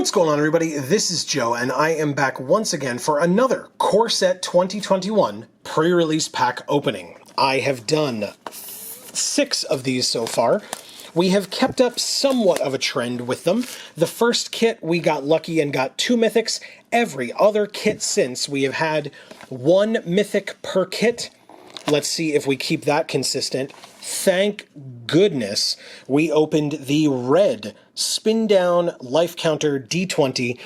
What's going on, everybody? This is Joe, and I am back once again for another Core Set 2021 pre-release pack opening. I have done 6 of these so far. We have kept up somewhat of a trend with them. The first kit, we got lucky and got 2 mythics. Every other kit since, we have had 1 mythic per kit. Let's see if we keep that consistent. Thank goodness we opened the red spin down life counter D20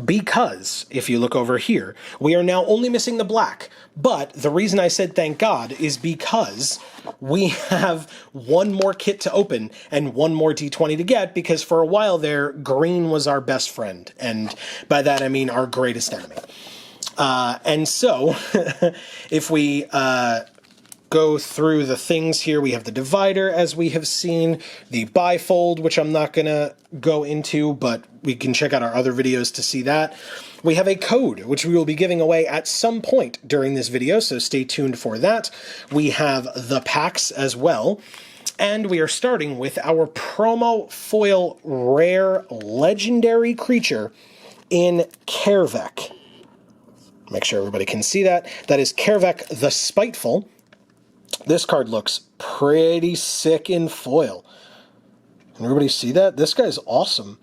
because, if you look over here, we are now only missing the black. But the reason I said thank God is because we have 1 more kit to open and 1 more D20 to get, because for a while there, green was our best friend. And by that I mean our greatest enemy. And so, if we go through the things here, we have the divider, as we have seen, the bifold, which I'm not going to go into, but we can check out our other videos to see that. We have a code, which we will be giving away at some point during this video, so stay tuned for that. We have the packs as well, and we are starting with our promo foil rare legendary creature in Kervek. Make sure everybody can see that. That is Kervek the Spiteful. This card looks pretty sick in foil. Can everybody see that? This guy's awesome.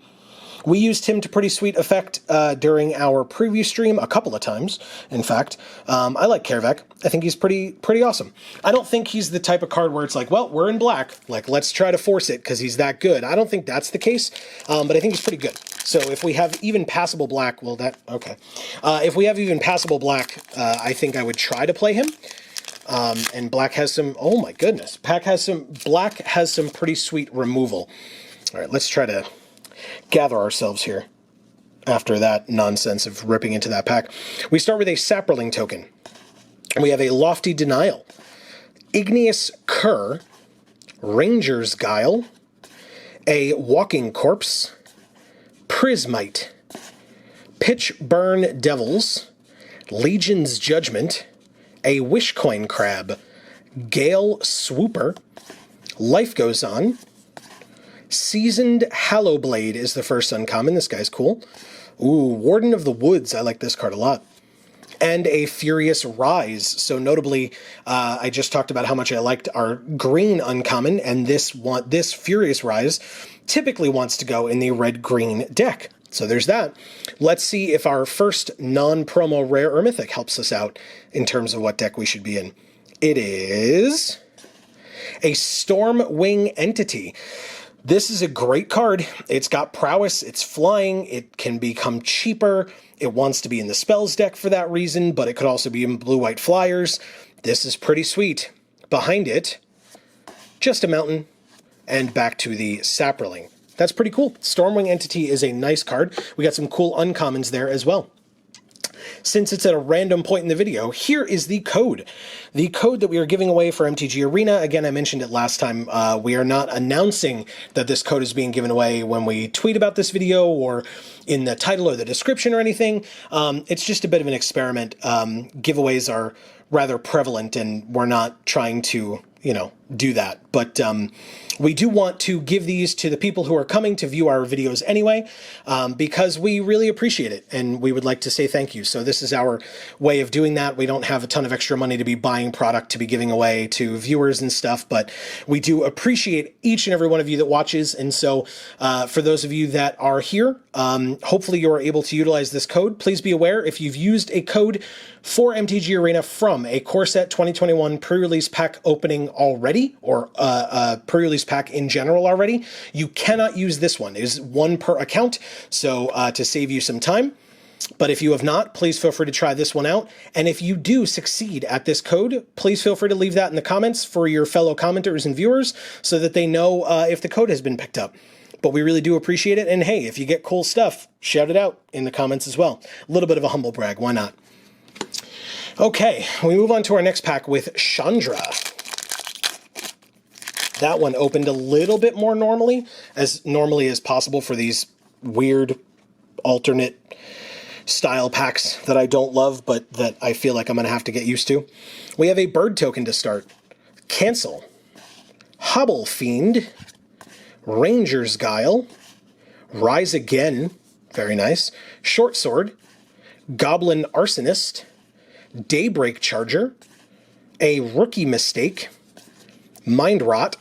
We used him to pretty sweet effect during our preview stream a couple of times, in fact. I like Kervek. I think he's pretty awesome. I don't think he's the type of card where it's like, well, we're in black, like, let's try to force it because he's that good. I don't think that's the case, but I think he's pretty good. So if we have even passable black, well, okay. If we have even passable black, I think I would try to play him. And black has some, oh my goodness, black has some pretty sweet removal. All right, let's try to gather ourselves here after that nonsense of ripping into that pack. We start with a Saproling token. We have a Lofty Denial, Igneous Cur, Ranger's Guile, a Walking Corpse, Prismite, Pitch Burn Devils, Legion's Judgment, a Wishcoin Crab, Gale Swooper, Life Goes On, Seasoned Hallowblade is the first uncommon. This guy's cool. Ooh, Warden of the Woods. I like this card a lot. And a Furious Rise. So notably, I just talked about how much I liked our green uncommon, and this Furious Rise typically wants to go in the red-green deck. So there's that. Let's see if our first non-promo rare or mythic helps us out in terms of what deck we should be in. It is a Stormwing Entity. This is a great card. It's got prowess, it's flying, it can become cheaper, it wants to be in the spells deck for that reason, but it could also be in blue-white flyers. This is pretty sweet. Behind it, just a mountain, and back to the Saproling. That's pretty cool. Stormwing Entity is a nice card. We got some cool uncommons there as well. Since it's at a random point in the video, here is the code. The code that we are giving away for MTG Arena. Again, I mentioned it last time. We are not announcing that this code is being given away when we tweet about this video or in the title or the description or anything. It's just a bit of an experiment. Giveaways are rather prevalent, and we're not trying to, do that. But we do want to give these to the people who are coming to view our videos anyway, because we really appreciate it, and we would like to say thank you. So this is our way of doing that. We don't have a ton of extra money to be buying product to be giving away to viewers and stuff, but we do appreciate each and every one of you that watches. And so for those of you that are here, hopefully you are able to utilize this code. Please be aware, if you've used a code for MTG Arena from a Core Set 2021 pre-release pack opening already, or a pre-release pack in general already, you cannot use this one. It is 1 per account, so to save you some time. But if you have not, please feel free to try this one out. And if you do succeed at this code, please feel free to leave that in the comments for your fellow commenters and viewers so that they know if the code has been picked up. But we really do appreciate it. And hey, if you get cool stuff, shout it out in the comments as well. A little bit of a humble brag, why not? Okay, we move on to our next pack with Chandra. That one opened a little bit more normally as possible for these weird alternate style packs that I don't love, but that I feel like I'm going to have to get used to. We have a bird token to start. Cancel. Hobble Fiend. Ranger's Guile. Rise Again. Very nice. Short Sword, Goblin Arsonist, Daybreak Charger, a Rookie Mistake, Mind Rot,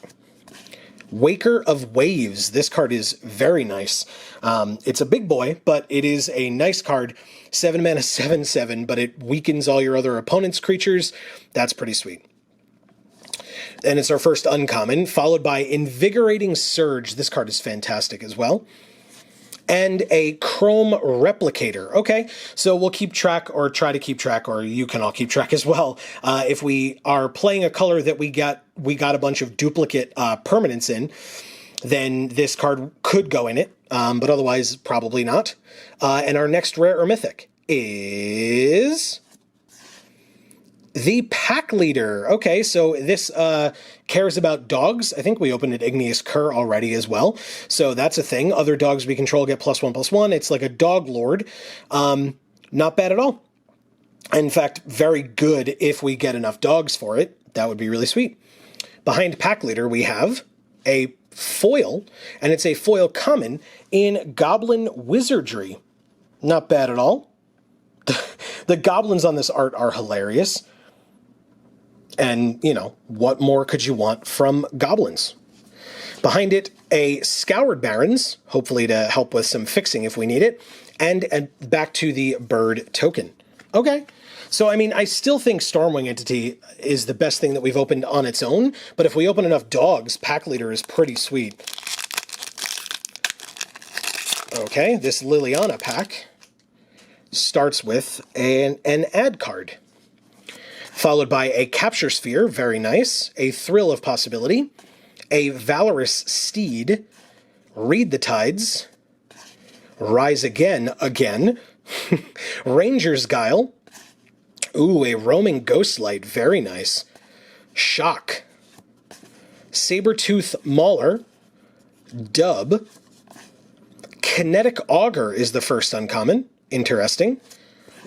Waker of Waves. This card is very nice. It's a big boy, but it is a nice card. 7 mana, 7/7, but it weakens all your other opponent's creatures. That's pretty sweet. And it's our first uncommon, followed by Invigorating Surge. This card is fantastic as well. And a Chrome Replicator. Okay, so we'll keep track, or try to keep track, or you can all keep track as well. If we are playing a color that we got a bunch of duplicate permanents in, then this card could go in it, but otherwise probably not. And our next rare or mythic is the Pack Leader. Okay, so this cares about dogs. I think we opened an Igneous Cur already as well. So that's a thing. Other dogs we control get +1/+1. It's like a dog lord. Not bad at all. In fact, very good if we get enough dogs for it. That would be really sweet. Behind Pack Leader, we have a foil, and it's a foil common in Goblin Wizardry. Not bad at all. The goblins on this art are hilarious. And, you know, what more could you want from goblins? Behind it, a Scoured Barrens, hopefully to help with some fixing if we need it, and back to the bird token. Okay, so I mean, I still think Stormwing Entity is the best thing that we've opened on its own, but if we open enough dogs, Pack Leader is pretty sweet. Okay, this Liliana pack starts with an ad card, followed by a Capture Sphere, very nice, a Thrill of Possibility, a Valorous Steed, Read the Tides, Rise Again, Ranger's Guile, ooh, a Roaming Ghostlight, very nice, Shock, Sabertooth Mauler, Dub, Kinetic Augur is the first uncommon, interesting.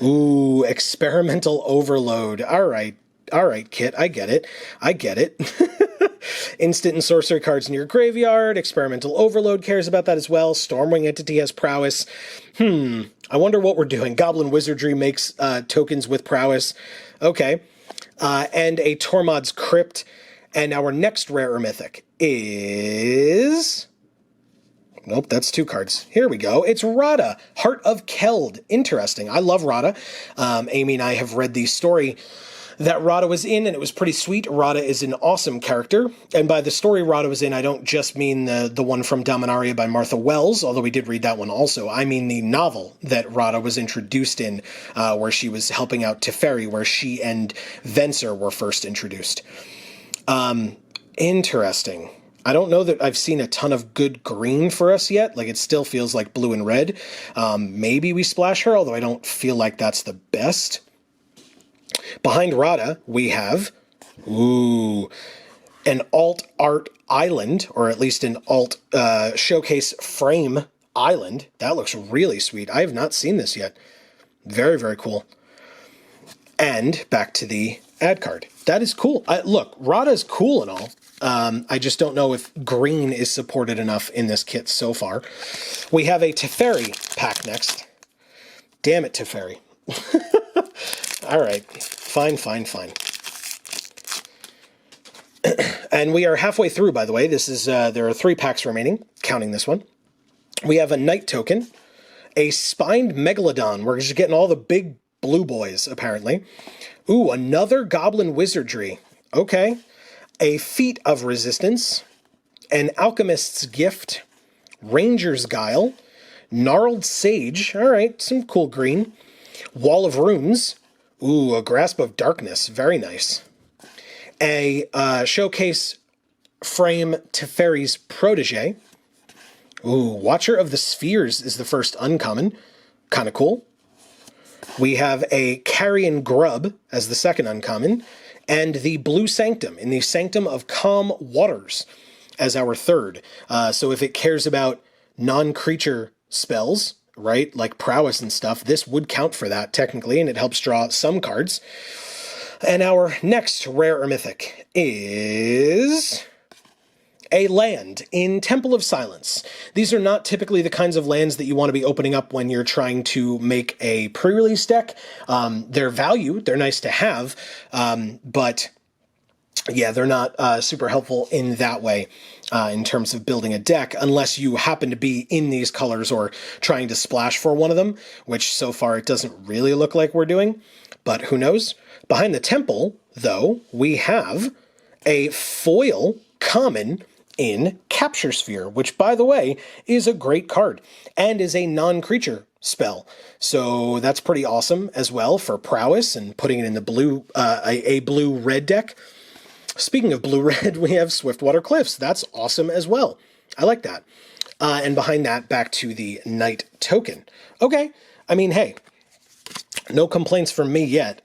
Ooh, Experimental Overload. All right, Kit, I get it. Instant and sorcery cards in your graveyard. Experimental Overload cares about that as well. Stormwing Entity has prowess. I wonder what we're doing. Goblin Wizardry makes tokens with prowess. Okay. And a Tormod's Crypt. And our next rare or mythic is... Nope, that's 2 cards. Here we go. It's Radha, Heart of Keld. Interesting. I love Radha. Amy and I have read the story that Radha was in, and it was pretty sweet. Radha is an awesome character. And by the story Radha was in, I don't just mean the one from Dominaria by Martha Wells, although we did read that one also. I mean the novel that Radha was introduced in, where she was helping out Teferi, where she and Venser were first introduced. Interesting. I don't know that I've seen a ton of good green for us yet. Like, it still feels like blue and red. Maybe we splash her, although I don't feel like that's the best. Behind Radha, we have, ooh, an alt art island, or at least an alt showcase frame island. That looks really sweet. I have not seen this yet. Very, very cool. And back to the ad card. That is cool. Look, Radha is cool and all. I just don't know if green is supported enough in this kit so far. We have a Teferi pack next. Damn it, Teferi. All right. Fine. And we are halfway through, by the way. This is there are 3 packs remaining, counting this one. We have a Night Token, a Spined Megalodon. We're just getting all the big blue boys, apparently. Ooh, another Goblin Wizardry. Okay. A Feat of Resistance, an Alchemist's Gift, Ranger's Guile, Gnarled Sage, all right, some cool green, Wall of Runes, ooh, a Grasp of Darkness, very nice, a Showcase Frame Teferi's Protege, ooh, Watcher of the Spheres is the first uncommon, kind of cool. We have a Carrion Grub as the second uncommon, and the Blue Sanctum in the Sanctum of Calm Waters as our third. So if it cares about non-creature spells, right, like prowess and stuff, this would count for that technically, and it helps draw some cards. And our next rare or mythic is a land in Temple of Silence. These are not typically the kinds of lands that you want to be opening up when you're trying to make a pre-release deck. They're value, they're nice to have, but yeah, they're not super helpful in that way in terms of building a deck, unless you happen to be in these colors or trying to splash for one of them, which so far it doesn't really look like we're doing, but who knows? Behind the Temple, though, we have a foil common in Capture Sphere, which, by the way, is a great card and is a non-creature spell. So that's pretty awesome as well for prowess and putting it in the blue, a blue-red deck. Speaking of blue-red, we have Swiftwater Cliffs. That's awesome as well. I like that. And behind that, back to the Knight token. Okay, I mean, hey, no complaints from me yet.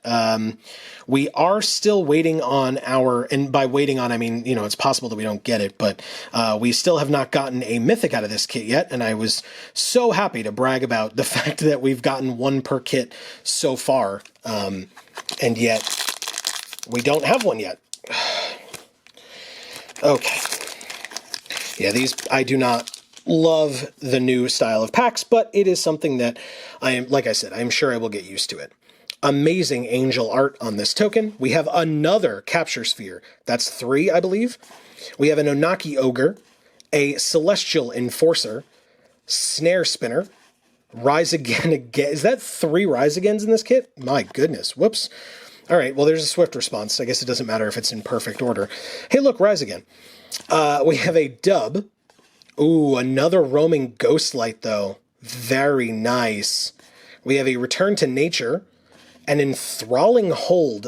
We are still waiting on our, and by waiting on, I mean, you know, it's possible that we don't get it, but we still have not gotten a mythic out of this kit yet, and I was so happy to brag about the fact that we've gotten one per kit so far, and yet we don't have one yet. Okay. Yeah, these, I do not love the new style of packs, but it is something that I am, like I said, I'm sure I will get used to it. Amazing angel art on this token. We have another Capture Sphere. That's 3, I believe. We have an Onaki Ogre, a Celestial Enforcer, Snare Spinner, Rise Again. Is that 3 Rise Agains in this kit? My goodness. Whoops. All right, well, there's a swift response. I guess it doesn't matter if it's in perfect order. Hey, look, Rise Again. We have a Dub. Ooh, another Roaming Ghostlight, though. Very nice. We have a Return to Nature, an Enthralling Hold.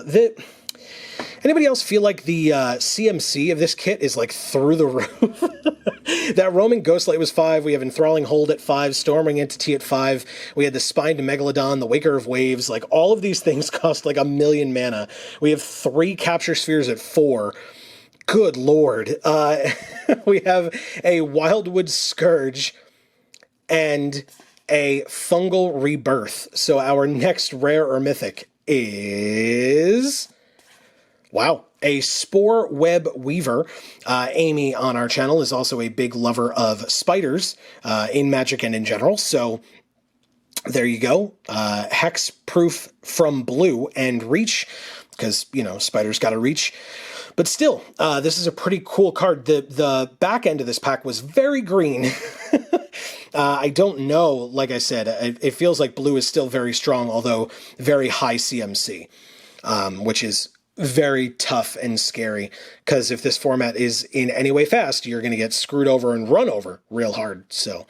Anybody else feel like the CMC of this kit is like through the roof? That Roaming Ghostlight was 5. We have Enthralling Hold at 5, Storming Entity at 5. We had the Spined Megalodon, the Waker of Waves. Like, all of these things cost like 1,000,000 mana. We have 3 Capture Spheres at 4. Good lord. We have a Wildwood Scourge and a Fungal Rebirth. So our next rare or mythic is... wow, a Spore Web Weaver. Amy on our channel is also a big lover of spiders in Magic and in general. So there you go. Hex proof from blue and reach, because, you know, spiders got to reach. But still, this is a pretty cool card. The back end of this pack was very green. I don't know, like I said, it feels like blue is still very strong, although very high CMC, which is very tough and scary, because if this format is in any way fast, you're going to get screwed over and run over real hard. So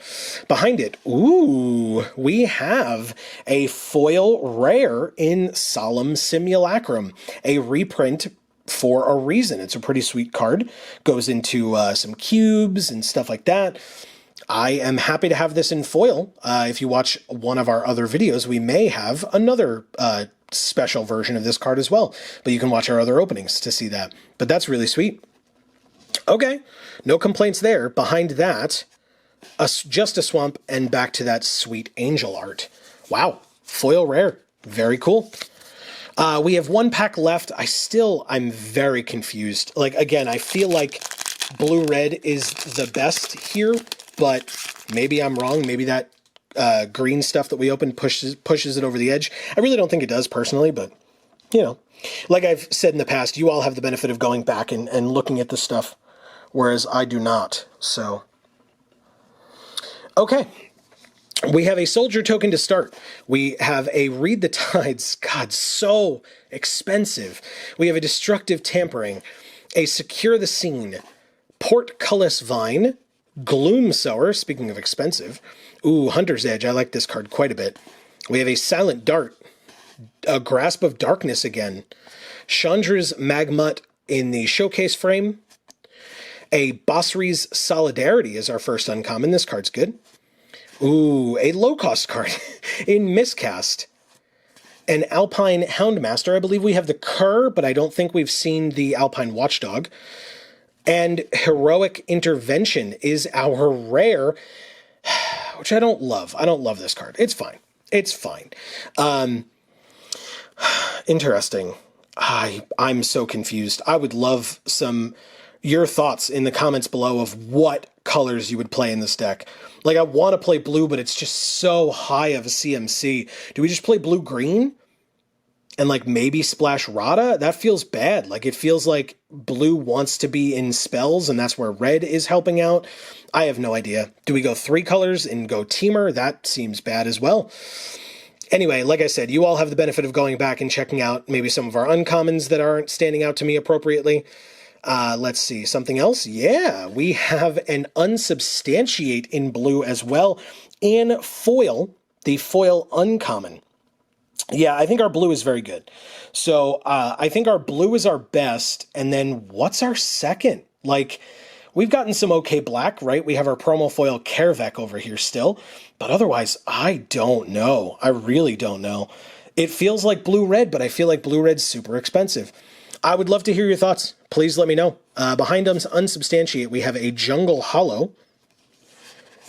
behind it, ooh, we have a foil rare in Solemn Simulacrum, a reprint for a reason. It's a pretty sweet card. Goes into some cubes and stuff like that. I am happy to have this in foil. If you watch one of our other videos, we may have another special version of this card as well. But you can watch our other openings to see that. But that's really sweet. Okay, no complaints there. Behind that, just a swamp and back to that sweet angel art. Wow, foil rare. Very cool. We have 1 pack left. I'm very confused. Like, again, I feel like blue-red is the best here, but maybe I'm wrong. Maybe that green stuff that we opened pushes it over the edge. I really don't think it does personally, but, you know, like I've said in the past, you all have the benefit of going back and looking at this stuff, whereas I do not. So, okay. We have a soldier token to start. We have a Read the Tides. God, so expensive. We have a Destructive Tampering, a Secure the Scene, Portcullis Vine, Gloom Sower, speaking of expensive. Ooh, Hunter's Edge. I like this card quite a bit. We have a Silent Dart, a Grasp of Darkness again, Chandra's Magmut in the showcase frame, a Bosri's Solidarity is our first uncommon. This card's good. Ooh, a low-cost card in Miscast. An Alpine Houndmaster. I believe we have the Cur, but I don't think we've seen the Alpine Watchdog. And Heroic Intervention is our rare, which I don't love. I don't love this card. It's fine. It's fine. Interesting. I'm so confused. I would love some your thoughts in the comments below of what colors you would play in this deck. Like, I want to play blue, but it's just so high of a CMC. Do we just play blue-green? And, like, maybe splash Rada? That feels bad. Like, it feels like blue wants to be in spells, and that's where red is helping out. I have no idea. Do we go 3 colors and go Teamer? That seems bad as well. Anyway, like I said, you all have the benefit of going back and checking out maybe some of our uncommons that aren't standing out to me appropriately. Let's see, something else? Yeah, we have an Unsubstantiate in blue as well, and foil, the foil uncommon. Yeah, I think our blue is very good. So I think our blue is our best, and then what's our second? Like, we've gotten some okay black, right? We have our promo foil Kervek over here still, but otherwise, I don't know. I really don't know. It feels like blue-red, but I feel like blue-red's super expensive. I would love to hear your thoughts. Please let me know. Behind Unsubstantiate, we have a Jungle Hollow,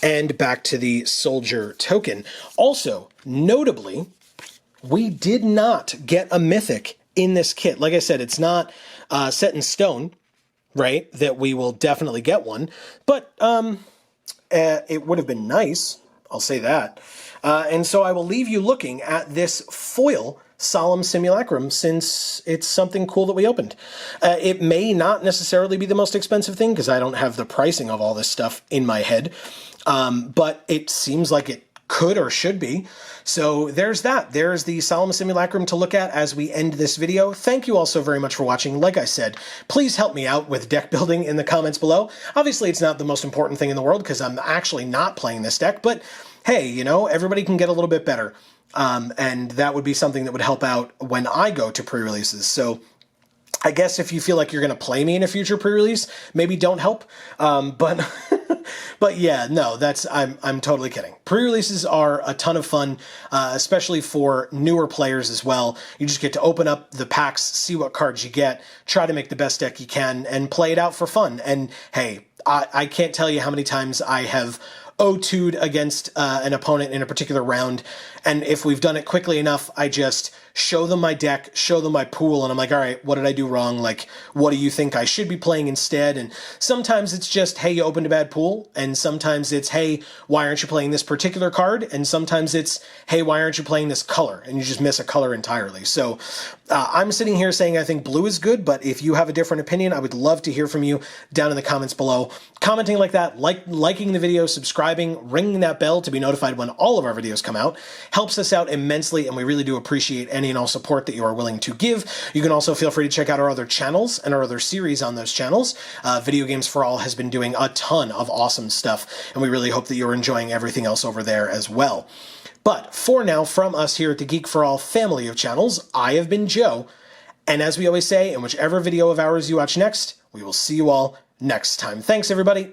and back to the Soldier token. Also, notably, we did not get a Mythic in this kit. Like I said, it's not set in stone, right, that we will definitely get one, but it would have been nice, I'll say that. And so I will leave you looking at this foil Solemn Simulacrum, since it's something cool that we opened. It may not necessarily be the most expensive thing, because I don't have the pricing of all this stuff in my head, but it seems like it could or should be. So there's that. There's the Solemn Simulacrum to look at as we end this video. Thank you all so very much for watching. Like I said, please help me out with deck building in the comments below. Obviously, it's not the most important thing in the world because I'm actually not playing this deck, but hey, you know, everybody can get a little bit better. And that would be something that would help out when I go to pre-releases. So I guess if you feel like you're going to play me in a future pre-release, maybe don't help. But but yeah, no, I'm totally kidding. Pre-releases are a ton of fun, especially for newer players as well. You just get to open up the packs, see what cards you get, try to make the best deck you can, and play it out for fun. And hey, I can't tell you how many times I have O2'd against an opponent in a particular round, and if we've done it quickly enough, I just show them my deck, show them my pool, and I'm like, all right, what did I do wrong? Like, what do you think I should be playing instead? And sometimes it's just, hey, you opened a bad pool, and sometimes it's, hey, why aren't you playing this particular card? And sometimes it's, hey, why aren't you playing this color? And you just miss a color entirely. So I'm sitting here saying I think blue is good, but if you have a different opinion, I would love to hear from you down in the comments below. Commenting like that, liking the video, subscribing, ringing that bell to be notified when all of our videos come out helps us out immensely, and we really do appreciate any and all support that you are willing to give. You can also feel free to check out our other channels and our other series on those channels. Video Games for All has been doing a ton of awesome stuff, and we really hope that you're enjoying everything else over there as well. But for now, from us here at the Geek for All family of channels, I have been Joe, and as we always say, in whichever video of ours you watch next, we will see you all next time. Thanks, everybody.